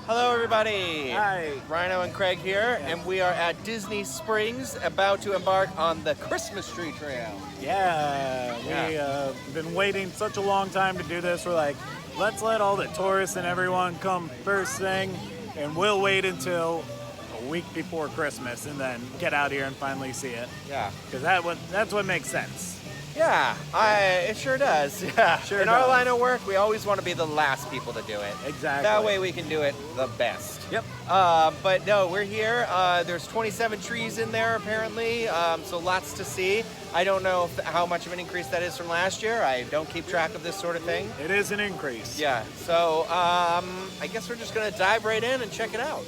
Hello, everybody. Hi. Ryno and Craig here, and we are at Disney Springs, about to embark on the Christmas tree trail. We've been waiting such a long time to do this. We're like, let's let all the tourists and everyone come first thing, and we'll wait until a week before Christmas and then get out here and finally see it. Yeah. Because that's what makes sense. Yeah, it sure does. Yeah. Sure In does. our line of work, we always want to be the last people to do it. Exactly. That way we can do it the best. Yep. But no, we're here. There's 27 trees in there apparently, so lots to see. I don't know how much of an increase that is from last year. I don't keep track of this sort of thing. It is an increase. Yeah, so I guess we're just going to dive right in and check it out.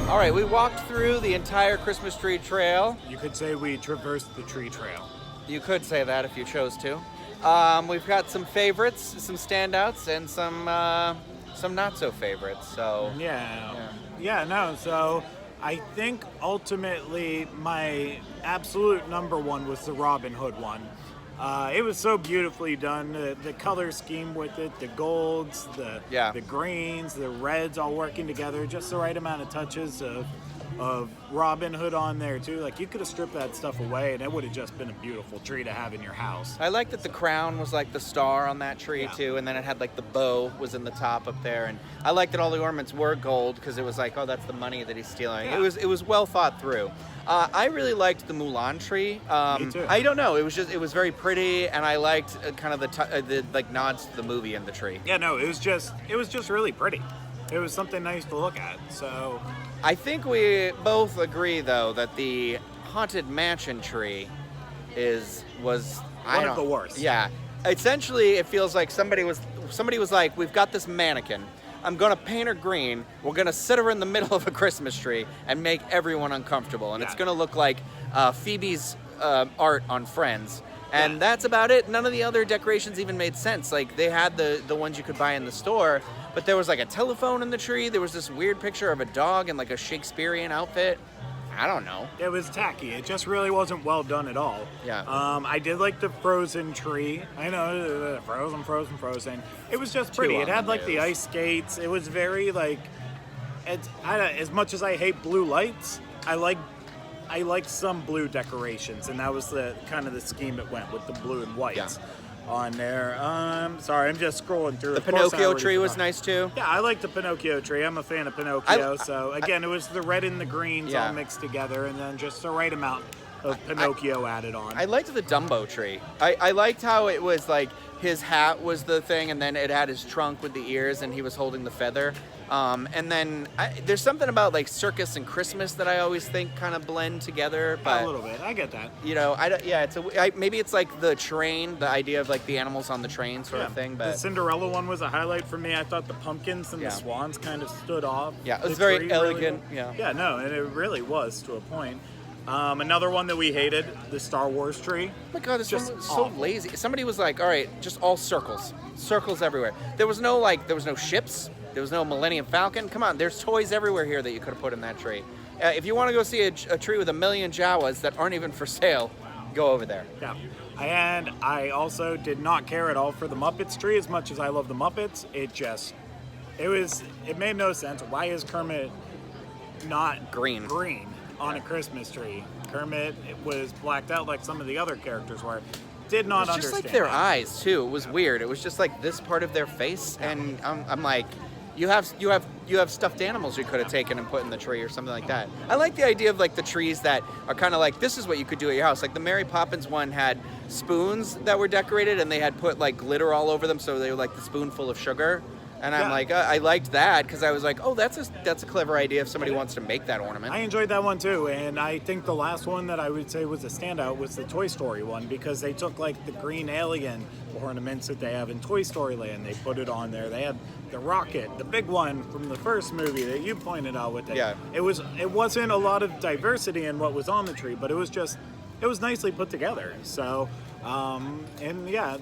All right, we walked through the entire Christmas tree trail. You could say we traversed the tree trail. You could say that if you chose to. We've got some favorites, some standouts, and some not so favorites. So So I think ultimately my absolute number one was the Robin Hood one. It was so beautifully done. The color scheme with it, the golds, the greens, the reds all working together, just the right amount of touches of Robin Hood on there too. Like you could have stripped that stuff away and it would have just been a beautiful tree to have in your house. I like that the crown was like the star on that tree too, and then it had like the bow was in the top up there, and I like that all the ornaments were gold because it was like, oh, that's the money that he's stealing. Yeah. It was well thought through. I really liked the Mulan tree. Me too. I don't know, it was very pretty, and I liked kind of the like nods to the movie in the tree. Yeah, no, it was just really pretty. It was something nice to look at. So I think we both agree though that the Haunted Mansion tree was one of the worst. Yeah. Essentially, it feels like somebody was like, we've got this mannequin. I'm going to paint her green. We're going to sit her in the middle of a Christmas tree and make everyone uncomfortable. And it's going to look like Phoebe's art on Friends. And that's about it. None of the other decorations even made sense. Like, they had the ones you could buy in the store, but there was like a telephone in the tree. There was this weird picture of a dog in like a Shakespearean outfit. I don't know. It was tacky. It just really wasn't well done at all. Yeah. I did like the frozen tree. I know, frozen. It was just pretty. Too It had like the obvious. ice skates. It was very like, as much as I hate blue lights, I like some blue decorations, and that was the kind of the scheme it went with the blue and whites on there. Sorry, I'm just scrolling through. The Of course, I Pinocchio already tree was forgot. nice too. Yeah, I like the Pinocchio tree. I'm a fan of Pinocchio. I- So again, it was the red and the greens Yeah. all mixed together, and then just the right amount of Pinocchio added on. I liked the Dumbo tree. I liked how it was like his hat was the thing, and then it had his trunk with the ears, and he was holding the feather. And then there's something about like circus and Christmas that I always think kind of blend together. But a little bit. I get that. you know, maybe it's like the train, the idea of like the animals on the train sort of thing. The But Cinderella one was a highlight for me. I thought the pumpkins and Yeah. the swans kind of stood off. Yeah, it was The very tree really elegant, was. yeah. Yeah, no, and it really was to a point. Another one that we hated, the Star Wars tree. oh my God, this Just one was so awful. lazy. Somebody was like, all right, just all circles everywhere. There was no ships. There was no Millennium Falcon. Come on, there's toys everywhere here that you could have put in that tree. If you want to go see a tree with 1 million Jawas that aren't even for sale, go over there. Yeah. And I also did not care at all for the Muppets tree as much as I love the Muppets. It made no sense. Why is Kermit not Green on a Christmas tree? Kermit was blacked out like some of the other characters were. Did not It's just understand. like their that. eyes too. It was weird. It was just like this part of their face, and I'm like, you have stuffed animals you could have taken and put in the tree or something like that. I like the idea of like the trees that are kind of like this is what you could do at your house. Like the Mary Poppins one had spoons that were decorated, and they had put like glitter all over them, so they were like the spoonful of sugar. And I'm Yeah. like, I liked that because I was like, oh, that's a clever idea if somebody wants to make that ornament. I enjoyed that one too, and I think the last one that I would say was a standout was the Toy Story one, because they took like the green alien ornaments that they have in Toy Story Land, they put it on there. They had the rocket, the big one from the first movie that you pointed out with it. Yeah. It wasn't a lot of diversity in what was on the tree, but it was nicely put together. So, and yeah.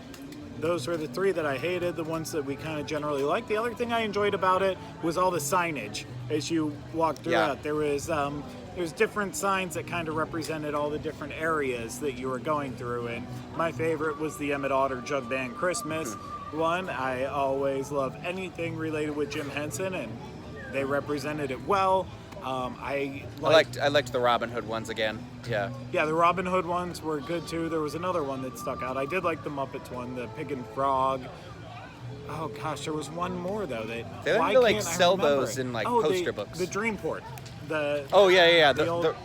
Those were the three that I hated, the ones that we kind of generally liked. The other thing I enjoyed about it was all the signage as you walked throughout. There was different signs that kind of represented all the different areas that you were going through. And my favorite was the Emmett Otter Jug Band Christmas one. I always love anything related with Jim Henson, and they represented it well. I liked the Robin Hood ones again. Yeah. Yeah, the Robin Hood ones were good too. There was another one that stuck out. I did like the Muppets one, the Pig and Frog. Oh gosh, there was one more though that They like why to like can't I sell remember those it? in like Oh, poster books. The Dreamport. The old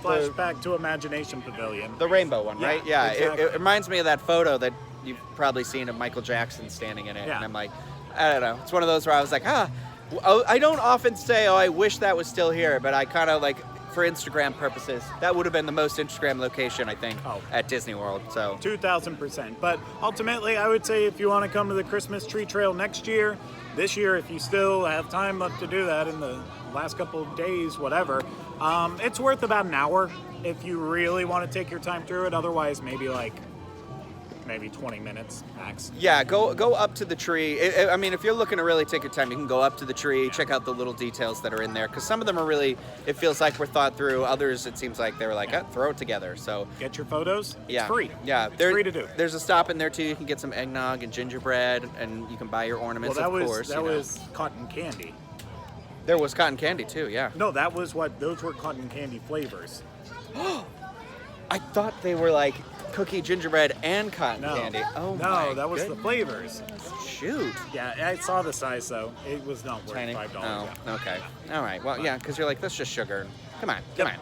flashback to Imagination Pavilion. The rainbow one, Yeah, right? Yeah, exactly. it reminds me of that photo that you've probably seen of Michael Jackson standing in it. Yeah. And I'm like, I don't know. It's one of those where I was like, I don't often say, I wish that was still here, but I kind of like, for Instagram purposes, that would have been the most Instagram location, I think, at Disney World. So 2000%. But ultimately, I would say if you want to come to the Christmas tree trail next year, this year, if you still have time left to do that in the last couple of days, whatever, it's worth about an hour if you really want to take your time through it. Otherwise, maybe 20 minutes max. yeah, go up to the tree. I mean, if you're looking to really take your time, you can go up to the tree, check out the little details that are in there, because some of them are really, it feels like we're thought through. Others, it seems like they were like, throw it together. So Get your photos. yeah, It's free. Yeah, It's free to do. There's a stop in there too. You can get some eggnog and gingerbread, and you can buy your ornaments. Well, of course, that was cotton candy. There was cotton candy too. Yeah. No, those were cotton candy flavors. I thought they were like cookie gingerbread and cotton No. candy. Oh no, my that was the goodness. flavors. Shoot. Yeah, I saw the size though. It was not worth Tiny. $5. Oh, yeah. okay. All right. Well, yeah, because you're like, that's just sugar. Come on. Yep.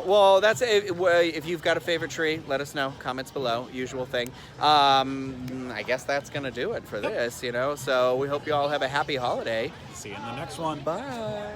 Well, that's it. If you've got a favorite tree, let us know. Comments below. Usual thing. I guess that's gonna do it for this. So we hope you all have a happy holiday. See you in the next one. Bye.